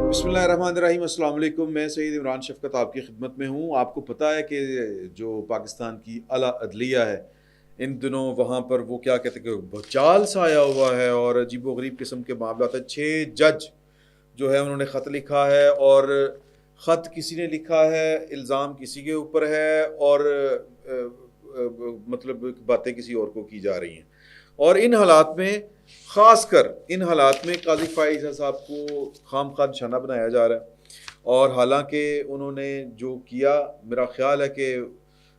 बिस्मिल्लाहिर्रहमानिर्रहीम, अस्सलाम वालेकुम। मैं सईद इमरान शफ़क़त आपकी खिदमत में हूँ। आपको पता है कि जो पाकिस्तान की आला अदलिया है, इन दिनों वहाँ पर वो क्या कहते हैं कि भूचाल सा आया हुआ है और अजीबो-गरीब किस्म के मामलात हैं। 6 जज जो है उन्होंने ख़त लिखा है और ख़त किसी ने लिखा है, इल्ज़ाम किसी के ऊपर है और मतलब बातें किसी और को की जा रही हैं। और इन हालात में, ख़ासकर इन हालात में काज़ी फ़ाइज़ साहब को खामख़ा निशाना बनाया जा रहा है। और हालांकि उन्होंने जो किया, मेरा ख़्याल है कि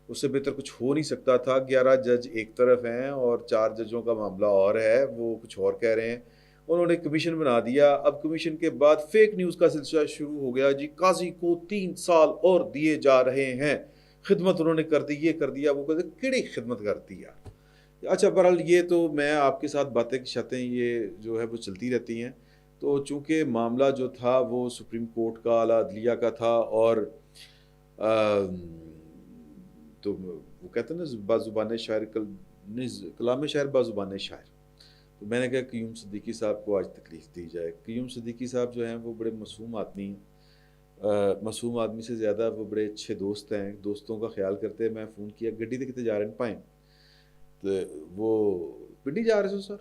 उससे बेहतर कुछ हो नहीं सकता था। 11 जज एक तरफ हैं और 4 जजों का मामला और है, वो कुछ और कह रहे हैं। उन्होंने कमीशन बना दिया। अब कमीशन के बाद फेक न्यूज़ का सिलसिला शुरू हो गया जी। काजी को 3 साल और दिए जा रहे हैं, खिदमत उन्होंने कर दी, ये कर दिया, वो कर दिया। किहड़ी खिदमत करती है? अच्छा, बहरहाल ये तो मैं आपके साथ बातें की शातें ये जो है वो चलती रहती हैं। तो चूँकि मामला जो था वो सुप्रीम कोर्ट का, आला अदलिया का था और तो वो कहते हैं ना बाज़ुबाने शायर कलाम शायर बाज़ुबाने शायर। तो मैंने कहा क़य्यूम सिद्दीकी साहब को आज तकलीफ़ दी जाए। क़य्यूम सिद्दीकी साहब जो हैं वो बड़े मासूम आदमी हैं। मासूम आदमी से ज़्यादा वो बड़े अच्छे दोस्त हैं, दोस्तों का ख़्याल करते हैं। मैं फ़ोन किया, गड्डी ते किते जा रहे हैं पाएँ? तो वो पिंडी जा रहे थे सर,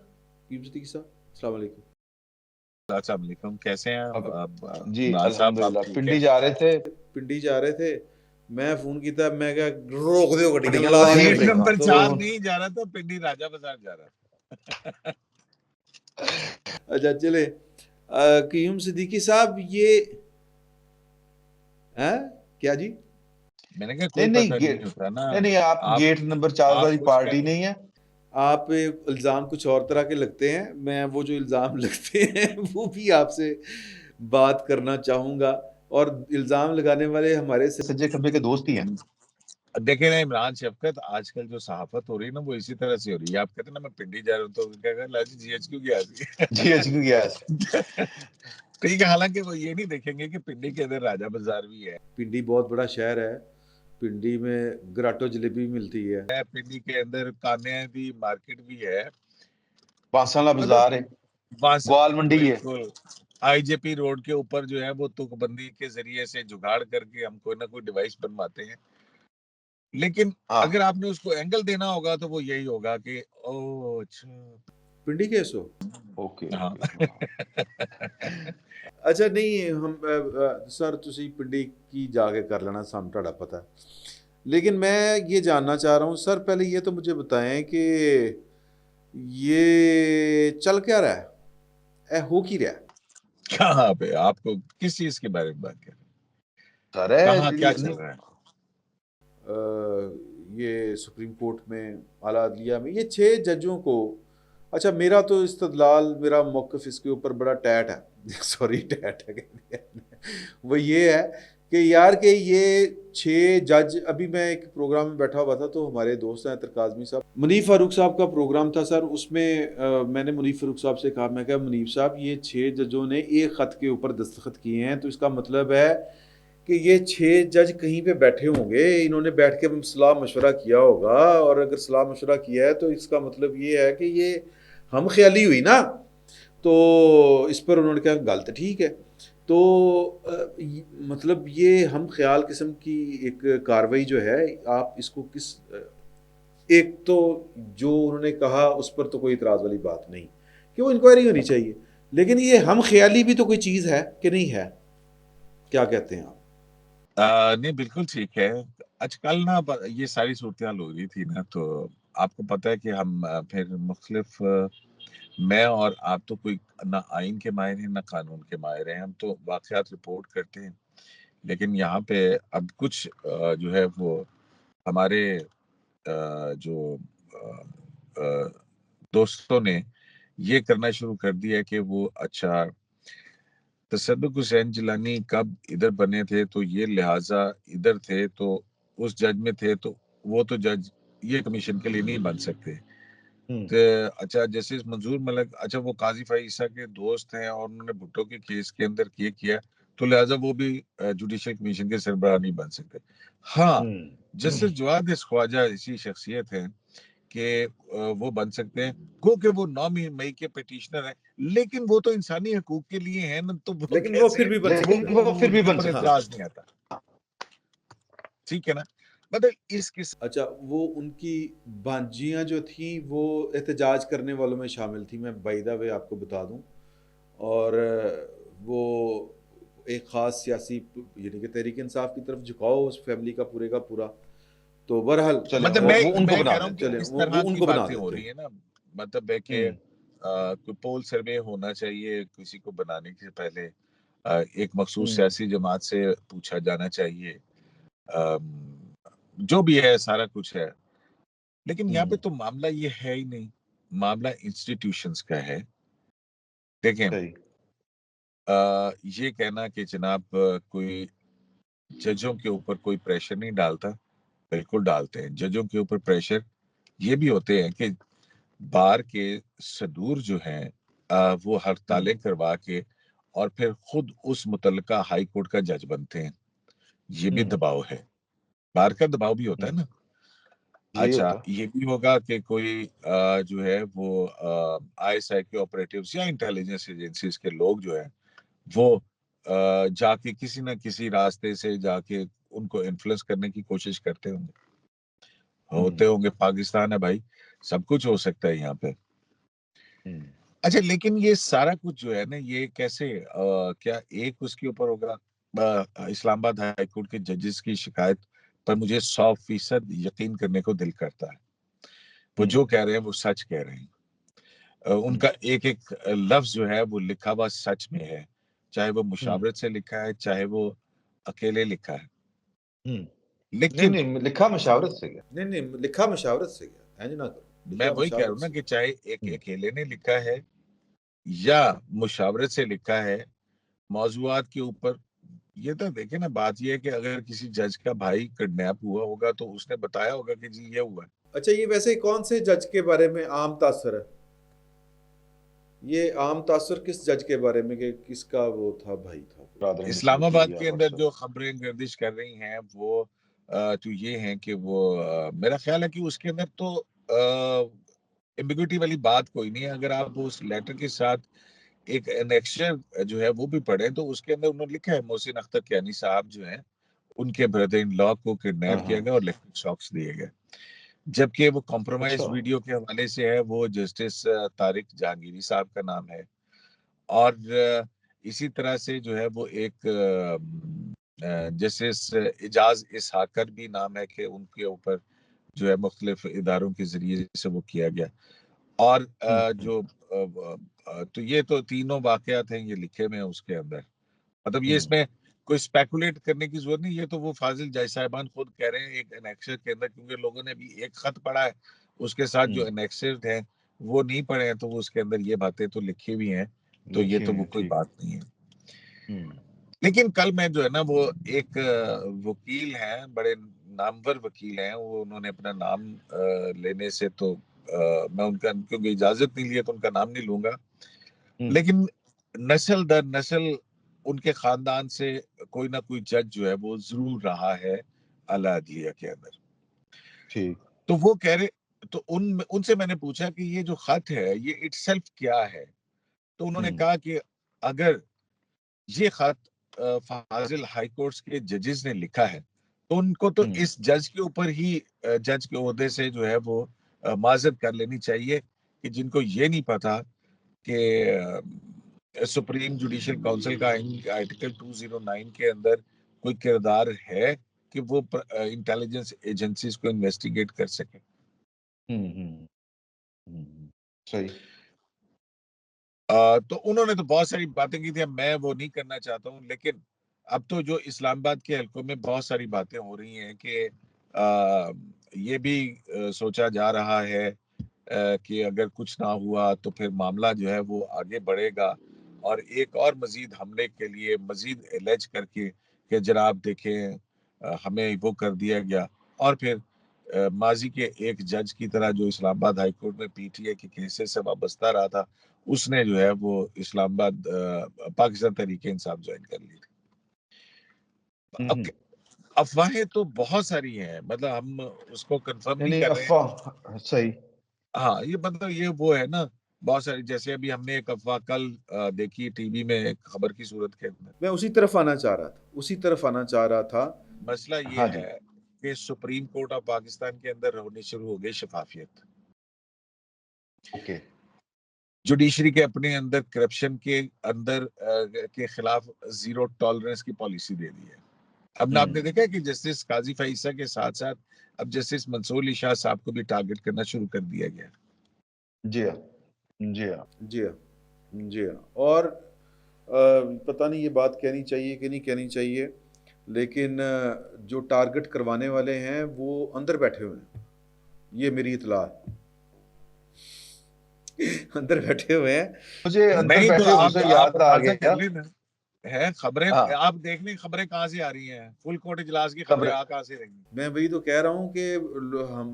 क़य्यूम सिद्दीकी साहब। अस्सलाम वालेकुम। अस्सलाम वालेकुम, कैसे हैं अब आप? जी इमरान साहब, आप अल्हम्दुलिल्लाह ठीक पिंडी हैं? जा रहे थे। पिंडी जा रहे थे, मैं फ़ोन किया, मैं कहा रोक दो गड्डियां, गड्डियां ला ला दियो दियो गेट ब्रेक। ब्रेक नंबर तो 4 नहीं जा रहा था, पिंडी राजा बाजार जा रहा था। अच्छा चले, क़य्यूम सिद्दीकी साहब ये हैं क्या जी? मैंने कहा नहीं कोई नहीं पता नहीं गेट होता ना। नहीं नहीं आप आप गेट नंबर 4 आप वाली कुछ पार्टी कह नहीं है। आप इल्ज़ाम कुछ और तरह के लगते हैं। मैं वो जो इल्ज़ाम लगते हैं वो भी आपसे बात करना चाहूँगा और इल्ज़ाम लगाने वाले हमारे सज्जे खब्बे के दोस्त ही हैं। देखिए ना इमरान शफकत, आजकल जो सहाफत हो रही है ना वो इसी तरह से हो रही है। आप कहते हैं ना मैं पिंडी जा रहा हूँ तो क्या कहा लाजी जीएचक्यू गया जी एचक्यू गया है। ठीक है, हालांकि वो ये नहीं देखेंगे कि पिंडी के अंदर राजा बाजार भी है। पिंडी बहुत बड़ा शहर है। पिंडी में गराटो जलेबी भी मिलती है। पिंडी के अंदर कान्या दी मार्केट भी है। बांसाला मतलब बाजार है, बस ग्वाल मंडी है। बिल्कुल आईजेपी रोड के ऊपर जो है वो तुकबंदी के जरिए से जुगाड़ करके हम कोई ना कोई डिवाइस बनवाते हैं। लेकिन हाँ अगर आपने उसको एंगल देना होगा तो वो यही होगा कि ओ अच्छा पिंडी कैसो? ओके हाँ ओके हाँ। अच्छा नहीं, हम सर तुसी पिंडी की जाके कर लेना, सानू तुहाडा पता है। लेकिन मैं ये जानना चाह रहा हूँ सर, पहले ये तो मुझे बताएं कि ये चल क्या रहा है? हो की रहा है? कहाँ पे आपको किस चीज के बारे में बात कर रहे सर हैं? है कहाँ क्या चल रहा है? ये सुप्रीम कोर्ट में, आला अदलिया में, ये 6 जजों को, अच्छा मेरा तो इस्तदलाल, मेरा मौक़िफ़ इसके ऊपर बड़ा टैट है सॉरी टैट है कह दिया वो ये है कि यार कि ये 6 जज, अभी मैं एक प्रोग्राम में बैठा हुआ था तो हमारे दोस्त हैं अतर काज़मी साहब, मुनीफ़ फ़ारूक साहब का प्रोग्राम था सर। उसमें मैंने मुनीफ़ फ़ारूक साहब से कहा, मैं कहा मुनीफ़ साहब ये 6 जजों ने एक ख़त के ऊपर दस्तखत किए हैं, तो इसका मतलब है कि ये 6 जज कहीं पे बैठे होंगे, इन्होंने बैठ के सलाह मशवरा किया होगा, और अगर सलाह मशवरा किया है तो इसका मतलब ये है कि ये हम ख्याली हुई ना। तो इस पर उन्होंने कहा गल तो ठीक है। तो मतलब ये हम ख्याल किस्म की एक कार्रवाई जो है, आप इसको किस एक तो जो उन्होंने कहा उस पर तो कोई इतराज़ वाली बात नहीं कि वो इंक्वायरी होनी चाहिए, लेकिन ये हम ख्याली भी तो कोई चीज़ है कि नहीं है? क्या कहते हैं आप? नहीं बिल्कुल ठीक है। आजकल ना ये सारी सूरत हो रही थी ना, तो आपको पता है कि हम फिर मुख्तलिफ मैं और आप तो कोई ना आइन के माहिर हैं ना कानून के माहिर हैं, हम तो वाकयात रिपोर्ट करते हैं। लेकिन यहाँ पे अब कुछ जो है वो हमारे जो दोस्तों ने ये करना शुरू कर दिया है कि वो अच्छा तसद्दुक हुसैन जिलानी कब इधर बने थे तो ये लिहाजा इधर थे, तो उस जज में थे, तो वो तो जज ये कमीशन के लिए नहीं बन सकते। तो अच्छा जैसे मंजूर मलिक, अच्छा वो काजी फाइसा के दोस्त हैं और उन्होंने भुट्टो के केस के अंदर ये किया, तो लिहाजा वो भी जुडिशल कमीशन के सरबराह नहीं बन सकते। हाँ, जस्टिस जवाद ख्वाजा ऐसी शख्सियत है कि वो बन सकते हैं, गो के वो 9 मई के पिटिशनर हैं, लेकिन वो तो इंसानी हकूक के लिए हैं ना, तो वो लेकिन वो कैसे, फिर भी बन सकते लेकिन हैं। वो फिर भी उनके बन ऊपर सकता। एतराज नहीं आता, ठीक है ना। मतलब इस किस अच्छा, वो उनकी भांजियां जो थी वो एहतजाज करने वालों में शामिल थी, मैं बाय द वे आपको बता दूं। और वो एक ख़ास सियासी यानी कि तहरीक इंसाफ की तरफ झुकाव उस फैमिली का पूरे का पूरा। तो बहरहाल चले मतलब वो मैं वो उनको मैं बना कह रहा हूँ कि देते चले हैं। इस वो तरह की उनको बना बातें हो देते रही हैं। है ना, मतलब है कि कोई पोल सर्वे होना चाहिए किसी को बनाने से पहले, एक मखसूस सियासी जमात से पूछा जाना चाहिए, अम, जो भी है सारा कुछ है, लेकिन यहाँ पे तो मामला ये है ही नहीं, मामला इंस्टीट्यूशंस का है। देखें, सही। ये कहना कि जनाब कोई जजों के ऊपर कोई प्रेशर नहीं डालता, बिल्कुल डालते हैं जजों के ऊपर प्रेशर। ये भी होते हैं कि बार के सदूर जो हैं वो हड़तालें करवा के और फिर खुद उस मुतलका हाई कोर्ट का जज बनते हैं। ये भी दबाव है, बार का दबाव भी होता है ना। यही अच्छा, होता। ये भी होगा कि कोई जो है वो आईएसआई के ऑपरेटिव्स या इंटेलिजेंस एजेंसीज के लोग जो हैं वो जाके किसी ना किसी रास्ते से जाके उनको इन्फ्लुएंस करने की कोशिश करते होंगे, होते होंगे। पाकिस्तान है भाई, सब कुछ हो सकता है यहाँ पे। अच्छा, लेकिन ये सारा कुछ जो है ना, ये कैसे क्या एक उसके ऊपर होगा? इस्लामाबाद हाई कोर्ट के जजेस की शिकायत पर मुझे 100% यकीन करने को दिल करता है। वो जो कह रहे हैं वो सच कह रहे हैं। उनका एक एक लफ्ज जो है वो लिखा हुआ सच में है, चाहे वो मुशावरत से लिखा है, चाहे वो अकेले लिखा है। नहीं लेकिन नहीं, लिखा मशावरत से गया। नहीं नहीं, लिखा मशावरत से गया, ऐंज ना करो, मैं लिखा वही कह रहा हूँ मशावरत ना से कि गया। चाहे एक अकेले ने लिखा है या मुशावरत से लिखा है मौजूआत के ऊपर। ये तो देखे ना, बात ये है कि अगर किसी जज का भाई किडनैप हुआ होगा तो उसने बताया होगा कि जी ये हुआ है। अच्छा, ये वैसे कौन से जज के बारे में आम तासर है? ये आम तासर किस जज के बारे में कि किसका वो था, भाई था? ब्रदर ने शेयर की इस्लामाबाद है के अंदर व्हाट्सएप। जो खबरें गर्दिश कर रही हैं वो तो ये हैं कि वो मेरा ख्याल है कि उसके अंदर तो एम्बिग्युइटी वाली बात कोई नहीं है। अगर आप उस लेटर के साथ एक एनेक्शर जो है वो भी पढ़े तो उसके अंदर उन्होंने लिखा है मोहसिन अख्तर कियानी साहब जो हैं उनके ब्रदर इन लॉ को किडनैप किया गया और इलेक्ट्रिक शॉक्स दिए गए। जबकि वो कॉम्प्रोमाइज अच्छा। वीडियो के हवाले से है, वो जस्टिस तारिक जहांगीरी साहब का नाम है। और इसी तरह से जो है वो एक जस्टिस इजाज इसहाकर भी नाम है कि उनके ऊपर जो है मुख्तलिफ इदारों के जरिए से वो किया गया। और तो ये तो तीनों वाकयात हैं, ये लिखे हुए हैं उसके अंदर। मतलब ये इसमें कोई स्पेकुलेट करने की जरूरत नहीं। ये तो वो फाजिल जज साहिबान खुद कह रहे हैं एक एनेक्सर के अंदर, क्योंकि लोगों ने भी एक खत पढ़ा है, उसके साथ जो एनेक्सर हैं वो नहीं पढ़े हैं, तो वो उसके अंदर ये बातें तो लिखी हुई हैं। तो ये लिखी तो हुई वो है, कोई ठीक। बात नहीं है। लेकिन कल मैं जो है ना वो एक वकील हैं, बड़े नामवर वकील हैं, वो उन्होंने अपना नाम लेने से तो मैं उनका, क्योंकि इजाजत नहीं लिया तो उनका नाम नहीं लूंगा। लेकिन नस्ल दर नस्ल उनके खानदान से कोई ना कोई जज जो है वो जरूर रहा है आला अदलिया के अंदर। ठीक। तो वो कह रहे, तो उनसे मैंने पूछा कि ये जो खत है ये इटसेल्फ क्या है। तो उन्होंने कहा कि अगर ये खत फाजिल हाई कोर्ट्स के जजेस ने लिखा है तो उनको तो इस जज के ऊपर ही जज के ओहदे से जो है वो माजरत कर लेनी चाहिए कि जिनको ये नहीं पता कि सुप्रीम जुडिशियल काउंसिल का आर्टिकल 209 के अंदर कोई किरदार है कि वो इंटेलिजेंस एजेंसीज को इन्वेस्टिगेट कर सके। सही। तो उन्होंने तो बहुत सारी बातें की थी, अब मैं वो नहीं करना चाहता हूँ। लेकिन अब तो जो इस्लामाबाद के हलकों में बहुत सारी बातें हो रही हैं कि ये भी सोचा जा रहा है कि अगर कुछ ना हुआ तो फिर मामला जो है वो आगे बढ़ेगा और एक और मजीद हमले के लिए मजीद एलेज करके कि जनाब देखें हमें वो कर दिया गया। और फिर माजी के एक जज की तरह जो इस्लामाबाद हाई कोर्ट में पीटीए के केसेस से वाबस्ता रहा था, उसने जो है वो इस्लामाबाद पाकिस्तान तहरीक इंसाफ ज्वाइन कर ली थी। अब अफवाहें तो बहुत सारी हैं, मतलब हम उसको कंफर्म नहीं नहीं कर रहे हैं। अफवाह सही। हाँ, ये मतलब ये वो है ना, बहुत सारी, जैसे अभी हमने एक अफवाह कल देखी टीवी में एक खबर की सूरत के अंदर। मैं उसी तरफ आना चाह रहा था, उसी तरफ आना चाह रहा था। मसला ये हाँ जी। है कि सुप्रीम कोर्ट ऑफ पाकिस्तान के अंदर होनी शुरू हो गई शफाफियत। ओके। जुडिशरी के अपने अंदर करप्शन के अंदर के खिलाफ जीरो टॉलरेंस की पॉलिसी दे दी है। अब ना आपने देखा है कि जस्टिस काजी फैसा के साथ साथ अब जस्टिस मंसूर अली शाह साहब को भी टारगेट करना शुरू कर दिया गया है। जी हाँ, जी हाँ। जी हाँ, जी हाँ। और पता नहीं ये बात कहनी चाहिए कि नहीं कहनी चाहिए, लेकिन जो टारगेट करवाने वाले हैं वो अंदर बैठे हुए हैं, ये मेरी इतला है। अंदर बैठे हुए हैं। मुझे अंदर नहीं तो बैठे आप मुझे याद आ अंदाजा गया। कर लेना है खबरें, हाँ, आप देख लें खबरें कहाँ से आ रही हैं, फुल कोर्ट इजलास की खबरें खबर आ कहाँ से रही हैं। मैं वही तो कह रहा हूँ कि हम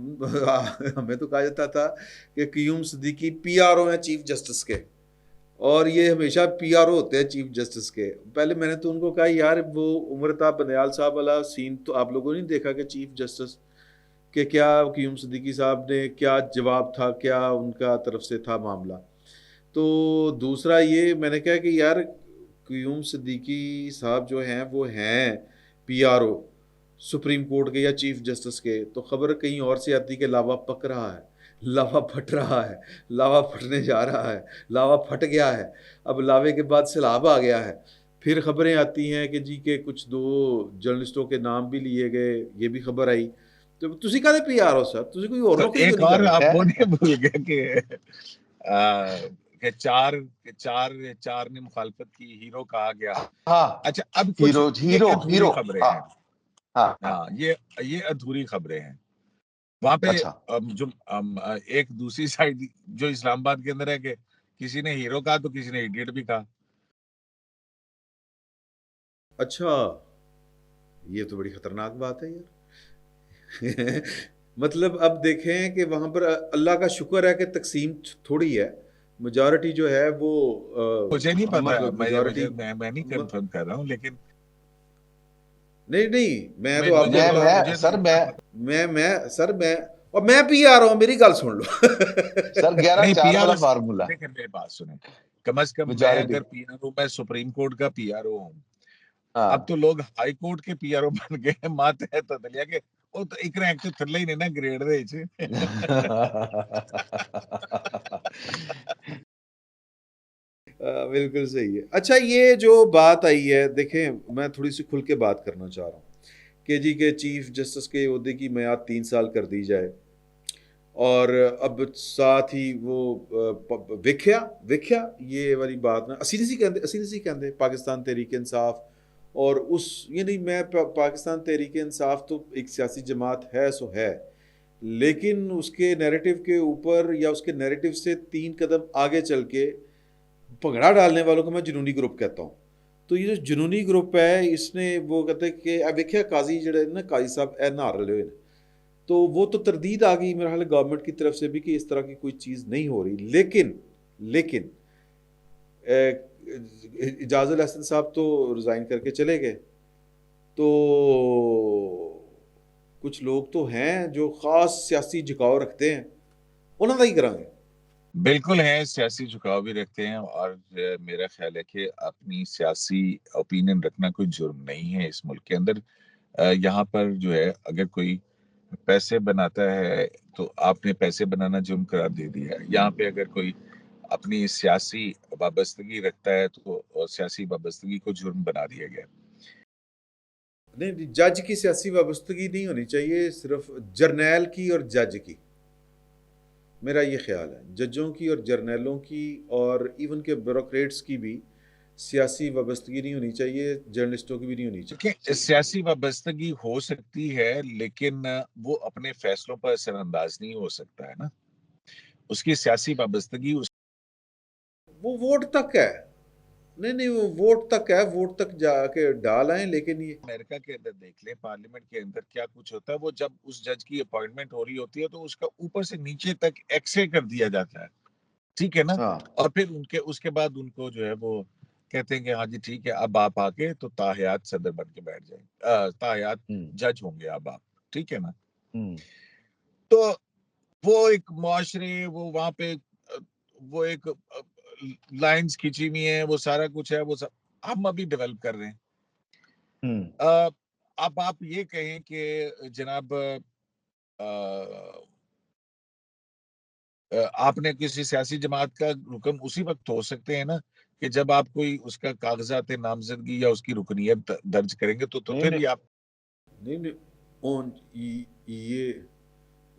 हमें तो कहा जाता था कि क्यूम सिद्दीकी पीआरओ हैं चीफ जस्टिस के, और ये हमेशा पीआरओ होते हैं चीफ जस्टिस के। पहले मैंने तो उनको कहा यार वो उमरता बंदयाल साहब वाला सीन तो आप लोगों ने नहीं देखा कि चीफ जस्टिस के क्या क्यूम सिद्दीकी साहब ने क्या जवाब था, क्या उनका तरफ से था मामला। तो दूसरा ये मैंने कहा कि यार क्यूम सिद्दीकी साहब जो हैं वो हैं पीआरओ सुप्रीम कोर्ट के या चीफ जस्टिस के, तो खबर कहीं और से आती कि लावा पक रहा है, लावा फट रहा है, लावा फटने जा रहा है, लावा फट गया है, अब लावे के बाद सैलाब आ गया है। फिर खबरें आती हैं कि जी के कुछ दो जर्नलिस्टों के नाम भी लिए गए, ये भी खबर आई। तो तुसी कहते पीआरओ सर, तुसी कोई और तो नौकरी तो एक नहीं कर और रहे? आप है। वो नहीं भूल गए कि चार चार चार ने मुखालफत की, हीरो कहा गया। हाँ, अच्छा, अब कुछ हीरो ये हीरो अधूरी हीरो। खबरें हाँ हैं। हाँ हाँ। हाँ, ये अधूरी खबरें हैं। वहां पे अच्छा। जो एक दूसरी साइड जो इस्लामाबाद के अंदर है कि किसी ने हीरो कहा तो किसी ने इडियट भी कहा। अच्छा, ये तो बड़ी खतरनाक बात है यार। मतलब अब देखें कि वहां पर अल्लाह का शुक्र है कि तकसीम थोड़ी है, मेजॉरिटी जो है वो मुझे नहीं पता, मतलब मुझे मेजॉरिटी। मुझे मैं नहीं कंफर्म कर रहा हूँ, लेकिन नहीं नहीं, मैं तो आपको मुझे तो बता, मैं मुझे तो सर इतना पता। मैं सर मैं, और मैं पी आ रहा हूँ, मेरी गल सुन लो। सर 11-4 पीआरओ वाला फार्मूला। देखिए, मेरी बात सुने, कम से कम मैं मेजॉरिटी। अगर पीआरओ, मैं सुप्रीम कोर्ट का पीआरओ हूँ। अब हाँ। तो लोग हाई कोर्ट के पीआरओ बन गए हैं, मात है तो लिया के ਉਹ ਤਾਂ ਇੱਕ ਰੈਂਕ ਤੋਂ ਥੱਲੇ ਹੀ ਨੇ ਨਾ ਗ੍ਰੇਡ ਦੇ ਵਿੱਚ। बिल्कुल सही है। अच्छा, ये जो बात आई है, देखें मैं थोड़ी सी खुल के बात करना चाह रहा हूँ कि जी के चीफ जस्टिस के ओहदे की मियाद 3 साल कर दी जाए, और अब साथ ही वो वेख्या वेख्या ये वाली बात ना असीली सी कहते पाकिस्तान तहरीक इंसाफ, और उस ये नहीं मैं पाकिस्तान तहरीक इंसाफ तो एक सियासी जमात है सो है, लेकिन उसके नैरेटिव के ऊपर या उसके नैरेटिव से 3 कदम आगे चल के भंगड़ा डालने वालों को मैं जुनूनी ग्रुप कहता हूँ। तो ये जो जुनूनी ग्रुप है, इसने वो कहते हैं कि देखिए काजी जड़े ना काजी साहब ए नहार रहे हुए, तो वो तो तरदीद आ गई मेरा ख्याल गवर्नमेंट की तरफ से भी कि इस तरह की कोई चीज़ नहीं हो रही। लेकिन इजाज़ुल हसन साहब तो रिज़ाइन करके चले गए, तो कुछ लोग तो हैं जो ख़ास सियासी झुकाव रखते हैं, उन्होंने ही करांगे। बिल्कुल है, सियासी झुकाव भी रखते हैं, और मेरा ख्याल है कि अपनी सियासी ओपिनियन रखना कोई जुर्म नहीं है इस मुल्क के अंदर। यहाँ पर जो है, अगर कोई पैसे बनाता है तो आपने पैसे बनाना जुर्म करार दे दिया है। यहाँ पे अगर कोई अपनी सियासी वाबस्तगी रखता है तो सियासी वाबस्तगी को जुर्म बना दिया गया। नहीं, जज की सियासी वाबस्तगी नहीं होनी चाहिए, सिर्फ जर्नैल की और जज की, मेरा ये ख्याल है। जजों की और जर्नैलों की और इवन के ब्यूरोक्रेट्स की भी सियासी वाबस्तगी नहीं होनी चाहिए, जर्नलिस्टों की भी नहीं होनी चाहिए। देखिए, सियासी वाबस्तगी हो सकती है, लेकिन वो अपने फैसलों पर असरअंदाज नहीं हो सकता है ना। उसकी सियासी वाबस्तगी वो वोट तक है, नहीं नहीं वो वोट तक है, वोट तक जाके डाल आए, लेकिन ये अमेरिका के अंदर देख ले, पार्लियामेंट के अंदर क्या कुछ होता है। वो जब उस जज की अपॉइंटमेंट हो रही होती है तो उसका ऊपर से नीचे तक एक्सरे कर दिया जाता है, ठीक है ना। हाँ। और फिर उनके उसके बाद उनको जो है वो कहते हैं कि हाँ जी ठीक है, अब आप आके तो ताहयात सदर बन के बैठ जाएंगे, ताहयात जज होंगे अब आप, ठीक है ना। तो वो एक मुआशरे, वो वहां पे वो एक लाइंस खींची हुई है, वो सारा कुछ है, वो सब हम अभी डेवलप कर रहे हैं। अब आप ये कहें कि जनाब आपने किसी सियासी जमात का रुकन उसी वक्त हो सकते हैं ना कि जब आप कोई उसका कागजात नामजदगी या उसकी रुकनियत दर्ज करेंगे, तो फिर ही आप नहीं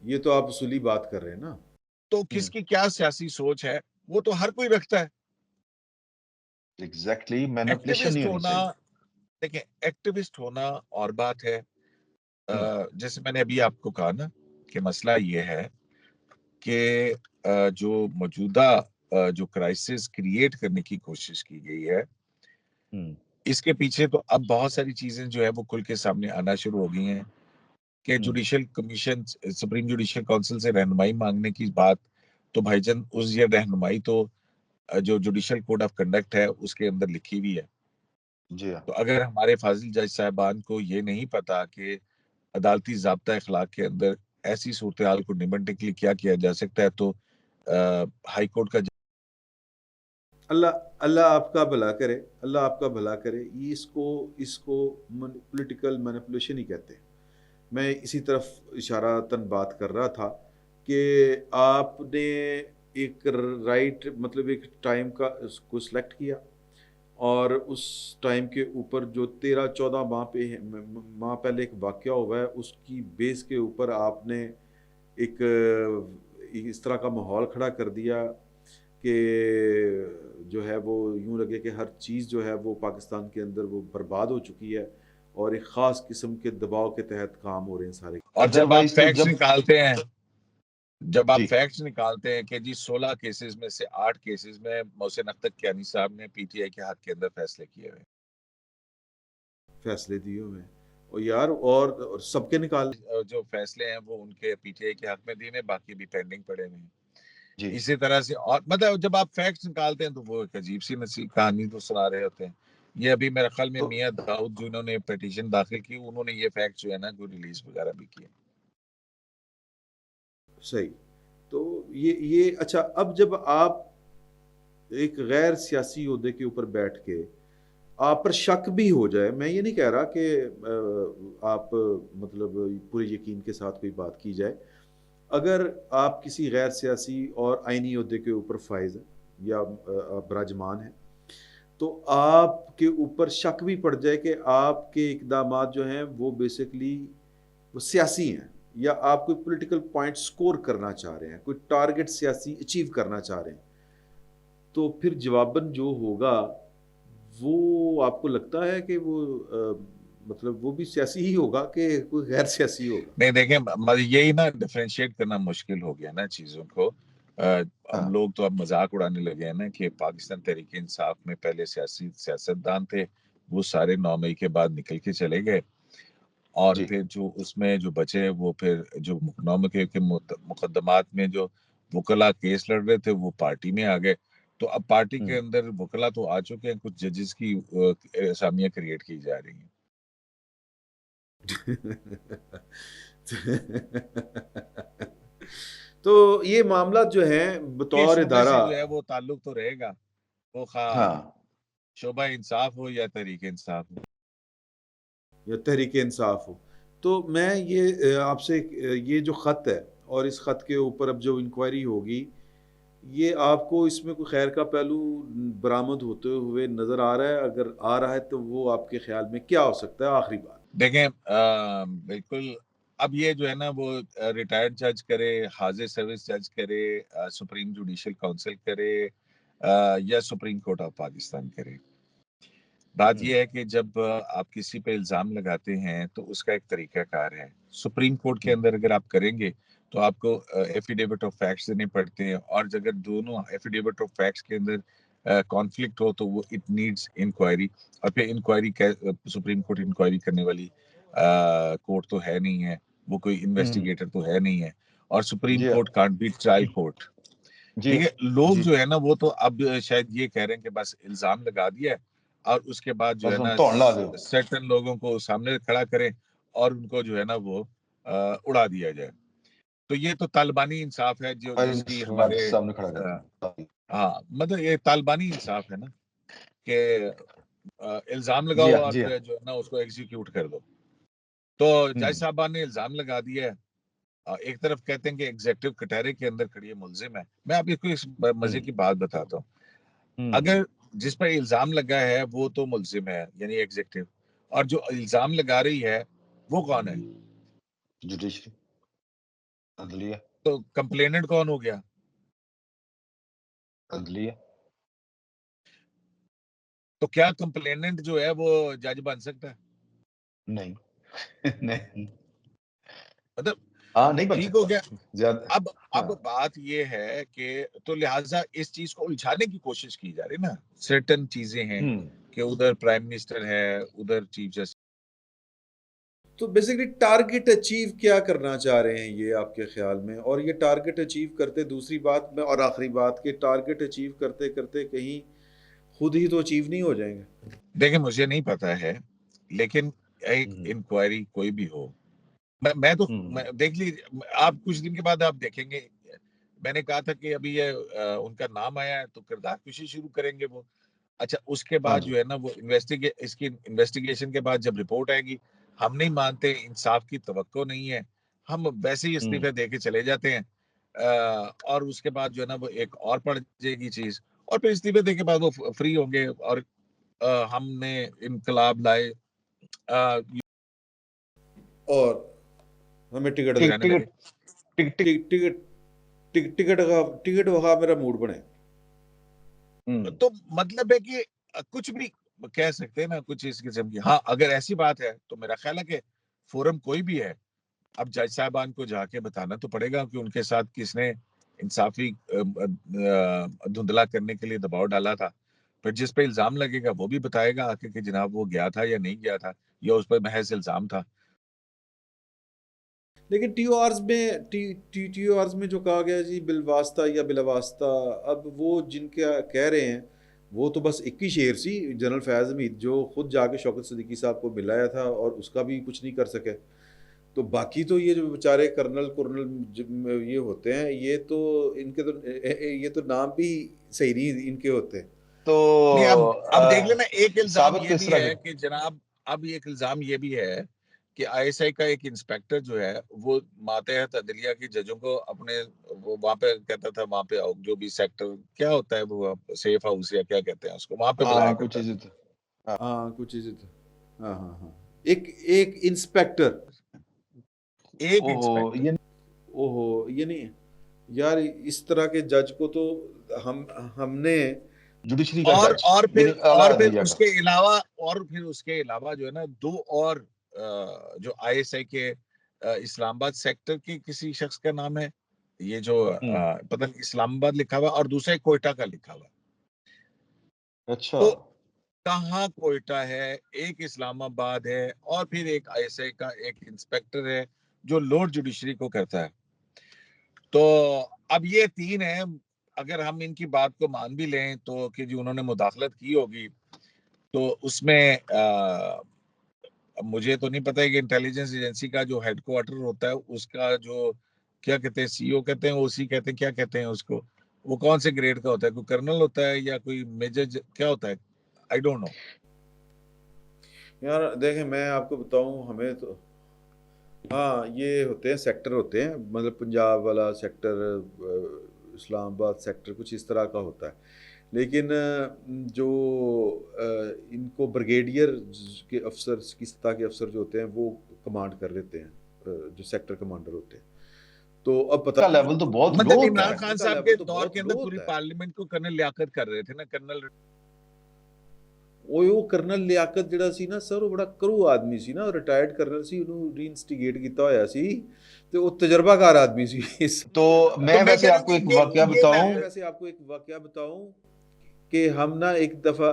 ये तो आप उसूली बात कर रहे हैं ना। तो किसकी क्या सियासी सोच है वो तो हर कोई रखता है। एग्जैक्टली, मैनिपुलेशन नहीं होनी चाहिए। देखिए, एक्टिविस्ट होना और बात है। जैसे मैंने अभी आपको कहा ना कि मसला ये है कि जो मौजूदा जो क्राइसिस क्रिएट करने की कोशिश की गई है, इसके पीछे तो अब बहुत सारी चीजें जो है वो खुल के सामने आना शुरू हो गई हैं कि judicial commission, supreme judicial council से रहनुमाई मांगने की बात, तो भाईजान उस ये रहनुमाई तो जो जुडिशियल कोड ऑफ कंडक्ट है उसके अंदर लिखी हुई है। जी हाँ। तो अगर हमारे फाजिल जज साहबान को ये नहीं पता कि अदालती ज़ाब्ता अखलाक के अंदर ऐसी सूरत हाल को निपटने के लिए क्या किया जा सकता है, तो हाई कोर्ट का अल्लाह अल्लाह आपका भला करे, अल्लाह आपका भला करे। ये इसको पॉलिटिकल मैनिपुलेशन ही कहते हैं। मैं इसी तरफ इशारातन बात कर रहा था कि आपने एक राइट मतलब एक टाइम का उसको सिलेक्ट किया और उस टाइम के ऊपर जो 13-14 माह पहले एक वाक़या हुआ है उसकी बेस के ऊपर आपने एक इस तरह का माहौल खड़ा कर दिया कि जो है वो यूं लगे कि हर चीज़ जो है वो पाकिस्तान के अंदर वो बर्बाद हो चुकी है और एक ख़ास किस्म के दबाव के तहत काम हो रहे हैं सारे। और जब आप अदरवाइज तो फैक्ट्स जब निकालते हैं, जब आप जी फैक्ट्स निकालते हैं कि जी 16 केसेस में से 8 केसेस में मोहसिन अख्तर कियानी साहब ने पीटीआई के हक के अंदर फैसले किए हुए, फैसले दिए हुए हैं और यार और सबके निकाल। जो फैसले हैं वो उनके पीटीआई के हक में दिए हैं, बाकी भी पेंडिंग पड़े हुए हैं। जी इसी तरह से और मतलब जब आप फैक्ट्स निकालते हैं तो वो एक अजीब सी नसीब कहानी तो सुना रहे होते हैं। ये अभी मेरे ख्याल में तो मियां दाऊद जिन्होंने पिटीशन दाखिल की, उन्होंने ये फैक्ट जो है ना को रिलीज वगैरह भी किए। सही। तो ये अच्छा, अब जब आप एक गैर सियासी ओहदे के ऊपर बैठ के आप पर शक भी हो जाए, मैं ये नहीं कह रहा कि आप मतलब पूरे यकीन के साथ कोई बात की जाए, अगर आप किसी गैर सियासी और आइनी ओहदे के ऊपर फाइज हैं या बराजमान हैं तो आपके ऊपर शक भी पड़ जाए कि आपके इकदामात जो हैं वो बेसिकली वो सियासी हैं या आप कोई पॉलिटिकल पॉइंट स्कोर करना चाह रहे हैं, कोई टारगेट सियासी अचीव करना चाह रहे हैं, तो फिर जवाबन जो होगा वो आपको लगता है कि वो मतलब वो भी सियासी ही होगा कि कोई गैर सियासी होगा? नहीं देखें, यही ना डिफरेंशिएट करना मुश्किल हो गया ना चीजों को। अब लोग तो अब मजाक उड़ाने लगे हैं ना कि पाकिस्तान तहरीक इंसाफ में पहले सियासी सियासतदान थे, वो सारे 9 मई के बाद निकल के चले गए और जी फिर जो उसमें जो बचे वो फिर जो 9 मई के मुकदमात में जो वकला केस लड़ रहे थे वो पार्टी में आ गए। तो अब पार्टी के अंदर वकला तो आ चुके हैं, कुछ जजेस की असामियां क्रिएट की जा रही हैं। तो ये मामला जो है के बतौर शोबे इदारा से जो है वो ताल्लुक तो रहेगा, वो खा हाँ शोभा इंसाफ हो या तहरीक इंसाफ हो। या तहरीक इंसाफ हो, तो मैं ये आपसे ये जो ख़त है और इस ख़त के ऊपर अब जो इंक्वायरी होगी, ये आपको इसमें कोई खैर का पहलू बरामद होते हुए नज़र आ रहा है? अगर आ रहा है तो वो आपके ख्याल में क्या हो सकता है? आखिरी बात। देखें, बिल्कुल अब ये जो है ना वो रिटायर्ड जज करे, हाजिर सर्विस जज करे, सुप्रीम जुडिशियल काउंसिल करे, या सुप्रीम कोर्ट ऑफ पाकिस्तान करे। बात यह है कि जब आप किसी पे इल्जाम लगाते हैं तो उसका एक तरीकाकार है। सुप्रीम कोर्ट के अंदर अगर आप करेंगे तो आपको एफिडेविट ऑफ फैक्ट्स देने पड़ते हैं, और अगर दोनों एफिडेविट ऑफ फैक्ट्स के अंदर कॉन्फ्लिक्ट हो तो वो इट नीड्स इंक्वायरी, और फिर इंक्वायरी सुप्रीम कोर्ट इंक्वायरी करने वाली कोर्ट तो है नहीं है, वो कोई इन्वेस्टिगेटर तो है नहीं है, और सुप्रीम जी court can't be trial court. जी ठीक है, लोग जी, जो है ना वो तो अब शायद ये कह रहे हैं कि बस इल्जाम लगा दिया है और उसके बाद जो बस है हम ना धौन ला दो। सर्टेन लोगों को सामने खड़ा करें और उनको जो है ना वो उड़ा दिया जाए। तो ये तो तालिबानी इंसाफ है जो फाइल जिसकी समाज हमारे के सामने खड़ा कर अ, दो। हाँ मतलब ये तालिबानी इंसाफ है ना कि इल्जाम जी लगाओ हाँ, और जी हाँ। फिर जो है ना उसको एग्जीक्यूट कर दो। तो जज हम्म साहबा ने इल्जाम लगा दिया है। एक तरफ कहते हैं कि एग्जेक्टिव कटहरे के अंदर खड़ी है मुलजिम है। मैं आपको इस मजे हम्म की बात बताता हूँ। हम्म अगर जिस पर इल्जाम लगा है वो तो मुलजिम है यानी एग्जेक्टिव, और जो इल्जाम लगा रही है वो कौन है? जुडिशरी, अदलिया, तो कंप्लेनेंट कौन हो गया? अदलिया। तो क्या कंप्लेनेंट जो है वो जज बन सकता है? नहीं नहीं, मतलब हाँ नहीं बन ठीक हो सकता गया। ज्यादा। अब हाँ बात ये है कि तो लिहाजा इस चीज को उलझाने की कोशिश की जा रही है ना। सर्टेन चीजें हैं हम्म कि उधर प्राइम मिनिस्टर है, उधर चीफ जस्टिस। तो बेसिकली टारगेट अचीव क्या करना चाह रहे हैं ये आपके ख्याल में? और ये टारगेट अचीव करते, दूसरी बात में और आखिरी बात, कि टारगेट अचीव करते करते कहीं खुद ही तो अचीव नहीं हो जाएंगे? देखिए मुझे नहीं पता है, लेकिन एक हम्म इंक्वायरी कोई भी हो, मैं हम्म देख लीजिए, आप कुछ दिन के बाद आप देखेंगे। मैंने कहा था कि अभी ये उनका नाम आया है तो किरदार कुशी शुरू करेंगे वो। अच्छा उसके हाँ बाद जी। जो है ना वो इसकी इन्वेस्टिगेशन के बाद जब रिपोर्ट आएगी, हम नहीं मानते, इंसाफ की तवक्को नहीं है, हम वैसे ही हम्म इस्तीफे दे के चले जाते हैं। और उसके बाद जो है ना वो एक और पड़ जाएगी चीज, और फिर इस्तीफे दे के बाद वो फ्री होंगे और हमने इनकलाब लाए और हमें टिकट दे, टिकट लगाने लगे। टिकट टिकट टिक टिकट टिकट वहा मेरा मूड बने। हम्म तो मतलब है कि कुछ भी कह सकते हैं ना कुछ इस किस्म की। हाँ अगर ऐसी बात है तो मेरा ख्याल है कि फोरम कोई भी है, अब जज साहबान को जाके बताना तो पड़ेगा कि उनके साथ किसने इंसाफी धुंधला करने के लिए दबाव डाला था। फिर जिस पे इल्जाम लगेगा वो भी बताएगा आके कि जनाब वो गया था या नहीं गया था, या उस पर महज इल्जाम था। लेकिन टी ओ आर्स में जो कहा गया जी बिलवास्ता या बिलवास्ता, अब वो जिनके कह रहे हैं वो तो बस एक ही शेर सी, जनरल फैज़ हमीद, जो खुद जाके शौकत सिद्दीकी साहब को मिलाया था और उसका भी कुछ नहीं कर सके। तो बाकी तो ये जो बेचारे कर्नल कुर्नल ये होते हैं, ये तो इनके तो ये तो नाम भी सही नहीं इनके होते। तो नहीं अब देख लेना, एक इल्जाम साबित ये किस भी तरह है के। कि जनाब, अब एक इल्जाम ये भी है कि आईएसआई का एक इंस्पेक्टर जो है वो मातहत अदलिया की जजों को अपने, वो वहां पे कहता था वहां पे आओ, जो भी सेक्टर क्या होता है वो सेफ हाउस या क्या कहते हैं उसको, वहां पे बुलाया हाँ कुछ करता चीजें था। तो हाँ। हाँ कुछ चीज़ें तो, हाँ हाँ हाँ, एक एक इंस्पेक्टर। एक ओहो इंस्पेक्टर। ये ओहो, ये नहीं यार, इस तरह के जज को तो हमने जुडिशरी का जज यानी आला और फिर अदलिया का। उसके अलावा, और फिर उसके अलावा जो है ना दो और जो आईएसआई के इस्लामाबाद सेक्टर के किसी शख्स का नाम है, ये जो हम्म पता नहीं इस्लामाबाद लिखा हुआ और दूसरा एक कोयटा का लिखा हुआ। अच्छा। तो कहाँ कोयटा है, एक इस्लामाबाद है, और फिर एक आईएसआई का एक इंस्पेक्टर है जो लोअर जुडिशरी को करता है। तो अब ये तीन है, अगर हम इनकी बात को मान भी लें तो कि जी उन्होंने मुदाखलत की होगी, तो उसमें अब मुझे तो नहीं पता है कि इंटेलिजेंस एजेंसी का जो हेडक्वार्टर होता है उसका जो क्या कहते हैं, सीईओ कहते हैं, ओसी कहते हैं, क्या कहते हैं उसको, वो कौन से ग्रेड का होता है, कोई कर्नल होता है या कोई मेजर, क्या होता है? I don't know. यार देखें, मैं आपको बताऊं, हमें तो हाँ ये होते हैं, सेक्टर होते हैं, मतलब पंजाब वाला सेक्टर, इस्लामाबाद सेक्टर, कुछ इस तरह का होता है। लेकिन जो इनको ब्रिगेडियर के अफसर की सतह के अफसर जो होते हैं वो कमांड कर लेते हैं, जो सेक्टर कमांडर होते हैं। तो अब पता का नहीं लेवल तो बहुत लो मतलब होता इमरान है। खान इनका साहब लेवल के तो दौर बहुत के लो अंदर पूरी होता है। पार्लियामेंट को कर्नल लियाकत कर रहे थे ना, कर्नल। ਉਹ ਕਰਨਲ ਲਿਆਕਤ ਜਿਹੜਾ ਸੀ ਨਾ ਸਰ, ਉਹ ਬੜਾ ਕਰੂ ਆਦਮੀ ਸੀ ਨਾ, ਰਿਟਾਇਰਡ ਕਰਨਲ ਸੀ, ਉਹਨੂੰ ਰੀਇਨਸਟੀਗੇਟ ਕੀਤਾ ਹੋਇਆ ਸੀ, ਤੇ ਉਹ ਤਜਰਬਾਕਾਰ आदमी ਸੀ ਇਸ। तो तो मैं मैं कह वैसे रहा हूँ आपको कि एक वाकया ये मैं बताऊं। मैं वैसे आपको एक वाकया बताऊं कि हम ना एक दफ़ा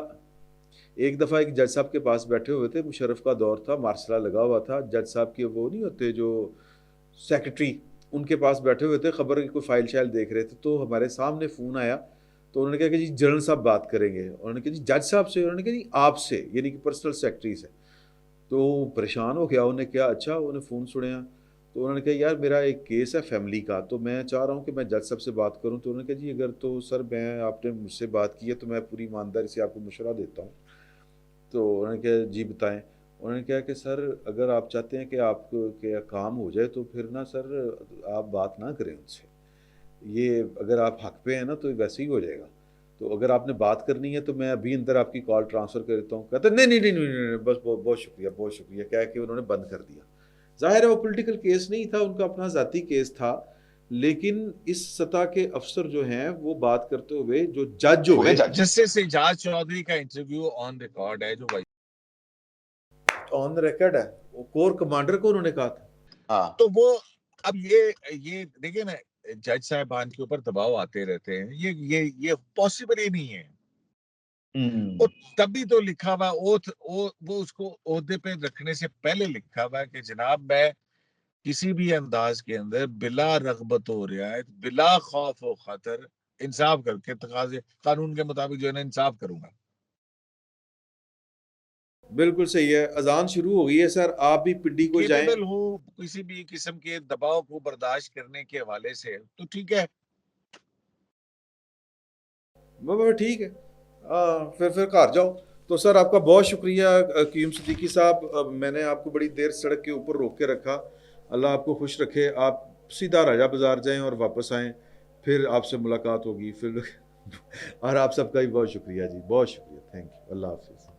एक जज साहब के पास बैठे हुए थे, मुशर्रफ का दौर था, मार्शला लगा हुआ था, जज साहब के वो नहीं होते जो सेक्रेटरी, उनके पास बैठे हुए थे, खबर की कोई फाइल शाइल देख रहे थे, तो हमारे सामने फ़ोन आया, तो उन्होंने कहा कि जी जनरल साहब बात करेंगे। उन्होंने कहा जी जज साहब से? उन्होंने कहा जी आपसे, यानी कि पर्सनल सेक्रेटरी से। तो परेशान हो गया, उन्होंने कहा अच्छा, उन्होंने फ़ोन सुना, तो उन्होंने कहा यार मेरा एक केस है फैमिली का, तो मैं चाह रहा हूँ कि मैं जज साहब से बात करूँ। तो उन्होंने कहा जी अगर तो सर मैं, आपने मुझसे बात की है तो मैं पूरी ईमानदारी से आपको मशवरा देता हूँ। तो उन्होंने कहा जी बताएं। उन्होंने कहा कि सर अगर आप चाहते हैं कि आपको क्या काम हो जाए तो फिर ना सर आप बात ना करें उनसे, ये अगर आप हक पे हैं ना तो वैसे ही हो जाएगा। तो अगर आपने बात करनी है तो मैं अभी अंदर आपकी कॉल ट्रांसफ़र कर देता हूँ। कहते नहीं नहीं नहीं नहीं नहीं नहीं, बस बहुत बहुत शुक्रिया, बहुत शुक्रिया, कह के उन्होंने बंद कर दिया। ज़ाहिर है वो पॉलिटिकल केस नहीं था, उनका अपना ज़ाती केस था, लेकिन इस सतह के अफसर जो हैं वो बात करते हुए जो जज हो गए हुए, जज जस्टिस एजाज चौधरी का इंटरव्यू ऑन रिकॉर्ड है जो भाई, ऑन द रिकॉर्ड है, वो कोर कमांडर को उन्होंने कहा था। हाँ तो वो अब ये देखिए ना, जज साहबान के ऊपर दबाव आते रहते हैं, ये पॉसिबल ही नहीं है। और तभी तो लिखा हुआ ओथ वो उसको ओहदे पे रखने से पहले लिखा हुआ कि जनाब मैं किसी भी अंदाज के अंदर बिला रगबत हो रियायत, बिला खौफ व खतर इंसाफ करके तकाजे कानून के मुताबिक जो है ना इंसाफ करूंगा। बिल्कुल सही है, अजान शुरू हो गई है सर, आप भी पिंडी को जाएं। केपेबल हो किसी भी किस्म के दबाव को बर्दाश्त करने के हवाले से तो ठीक है। ठीक है, फिर घर जाओ। तो सर आपका बहुत शुक्रिया कीम सिद्दीकी साहब, मैंने आपको बड़ी देर सड़क के ऊपर रोक के रखा। अल्लाह आपको खुश रखे, आप सीधा राजा बाज़ार जाएं और वापस आएं, फिर आपसे मुलाकात होगी फिर और आप सबका भी बहुत शुक्रिया जी, बहुत शुक्रिया, थैंक यू, अल्लाह हाफिज़।